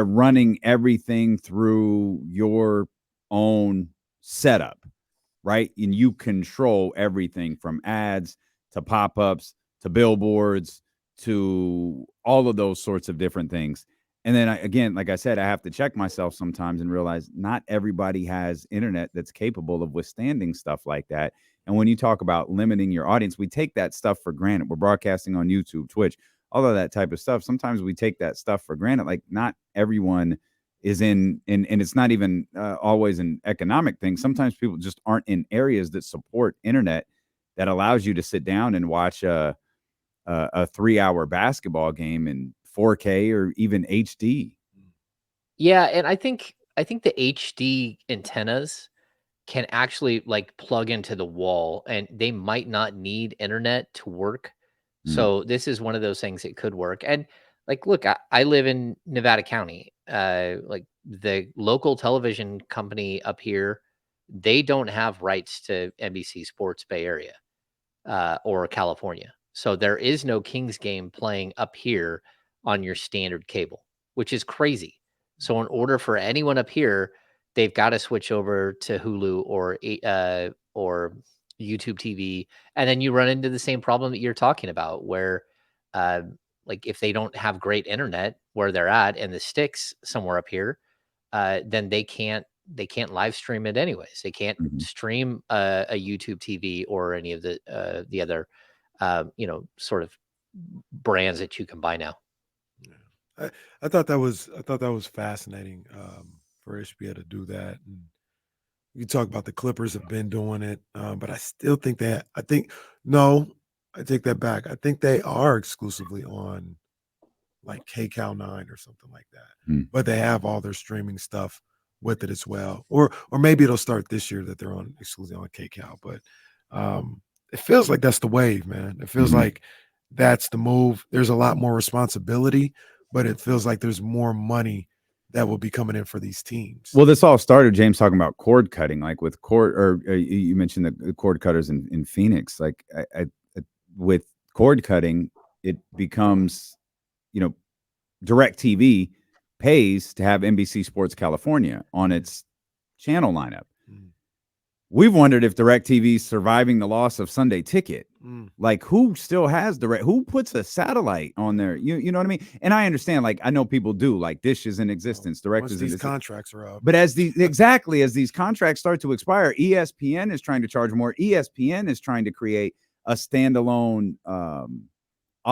running everything through your own setup, right? And you control everything from ads to pop-ups to billboards to all of those sorts of different things. And then again, like I said, I have to check myself sometimes and realize not everybody has internet that's capable of withstanding stuff like that. And when you talk about limiting your audience, we take that stuff for granted. We're broadcasting on YouTube, Twitch, all of that type of stuff. Sometimes we take that stuff for granted. Like not everyone is and it's not even always an economic thing. Sometimes people just aren't in areas that support internet that allows you to sit down and watch a 3-hour basketball game in 4K or even HD. Yeah, and I think the HD antennas can actually like plug into the wall, and they might not need internet to work. So this is one of those things that could work. And like, look, I live in Nevada County. Like the local television company up here, they don't have rights to NBC Sports Bay Area or California. So there is no Kings game playing up here on your standard cable, which is crazy. So in order for anyone up here, they've got to switch over to Hulu or YouTube TV, and then you run into the same problem that you're talking about, where like if they don't have great internet where they're at and the sticks somewhere up here, then they can't live stream it anyways. They can't stream a YouTube TV or any of the other sort of brands that you can buy now. Yeah. I thought that was fascinating for ESPN to do that. And you talk about the Clippers have been doing it, but I still think I take that back. I think they are exclusively on like KCal 9 or something like that. But they have all their streaming stuff with it as well. Or maybe it'll start this year that they're on exclusively on KCal. But it feels like that's the wave, man. It feels like that's the move. There's a lot more responsibility, but it feels like there's more money that will be coming in for these teams. Well, this all started, James, talking about cord cutting, like with you mentioned the cord cutters in Phoenix. Like with cord cutting, it becomes, DirecTV pays to have NBC Sports California on its channel lineup. We've wondered if DirecTV's surviving the loss of Sunday Ticket. Like, who still has who puts a satellite on there? You know what I mean? And I understand, like, I know people do, like, Dish is in existence, Direct is in existence. Contracts are up. But as these contracts start to expire, ESPN is trying to charge more. ESPN is trying to create a standalone a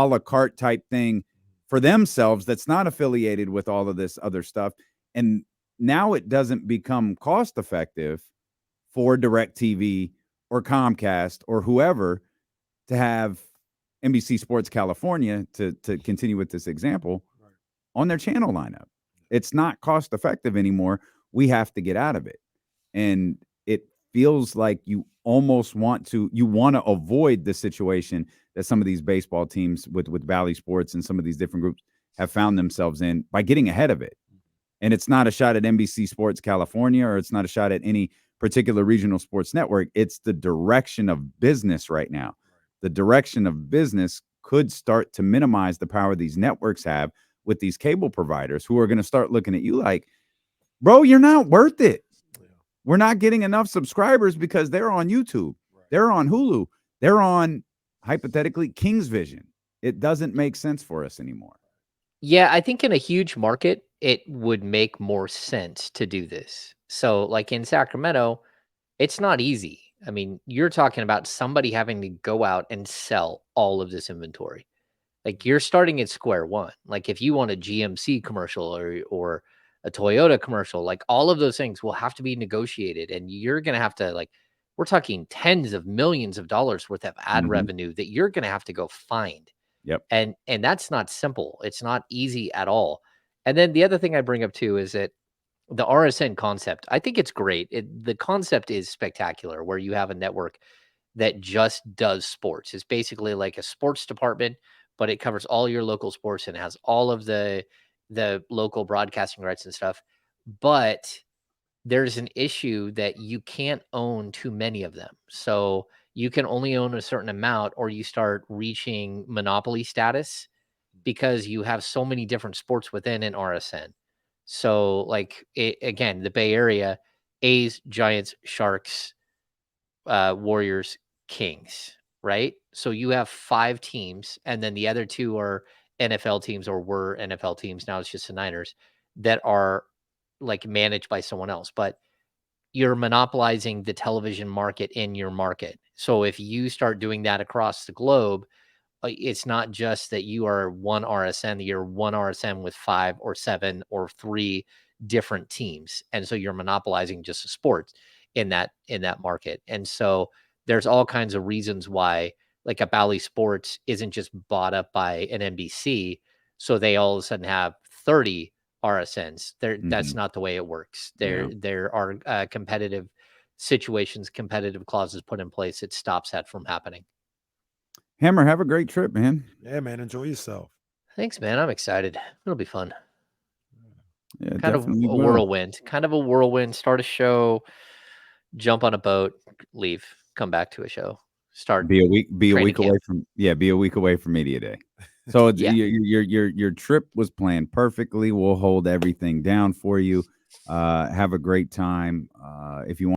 la carte type thing for themselves that's not affiliated with all of this other stuff. And now it doesn't become cost effective for DirecTV or Comcast or whoever to have NBC Sports California, to continue with this example, on their channel lineup. It's not cost effective anymore. We have to get out of it. And it feels like you almost want to avoid the situation that some of these baseball teams with Valley Sports and some of these different groups have found themselves in by getting ahead of it. And it's not a shot at NBC Sports California, or it's not a shot at any particular regional sports network. It's the direction of business right now. The direction of business could start to minimize the power these networks have with these cable providers, who are going to start looking at you like, bro, you're not worth it. We're not getting enough subscribers because they're on YouTube. They're on Hulu. They're on, hypothetically, Kingsvision. It doesn't make sense for us anymore. Yeah, I think in a huge market, it would make more sense to do this. So, like in Sacramento, it's not easy. I mean, you're talking about somebody having to go out and sell all of this inventory. Like, you're starting at square one. Like, if you want a GMC commercial or a Toyota commercial, like, all of those things will have to be negotiated, and you're going to have to, like, we're talking tens of millions of dollars worth of ad revenue that you're going to have to go find. Yep. And that's not simple. It's not easy at all. And then the other thing I bring up too is that the RSN concept, I think it's great. The concept is spectacular, where you have a network that just does sports. It's basically like a sports department, but it covers all your local sports and has all of the local broadcasting rights and stuff. But there's an issue that you can't own too many of them. So you can only own a certain amount, or you start reaching monopoly status because you have so many different sports within an RSN. So, like, again, the Bay Area, A's, Giants, Sharks, Warriors, Kings, right? So you have 5 teams, and then the other 2 are NFL teams, or were NFL teams. Now it's just the Niners, that are like managed by someone else. But you're monopolizing the television market in your market. So if you start doing that across the globe, it's not just that you are one RSN, you're one RSN with 5 or 7 or 3 different teams. And so you're monopolizing just a sport in that market. And so there's all kinds of reasons why, like, a Bally Sports isn't just bought up by an NBC, so they all of a sudden have 30 RSNs. That's not the way it works. There are competitive situations, competitive clauses put in place that stops that from happening. Hammer, have a great trip, man. Yeah, man. Enjoy yourself. Thanks, man. I'm excited. It'll be fun. Yeah, Kind of a whirlwind. Kind of a whirlwind. Start a show, jump on a boat, leave, come back to a show. Start. Be a week away from media day. So Yeah. your trip was planned perfectly. We'll hold everything down for you. Have a great time. If you want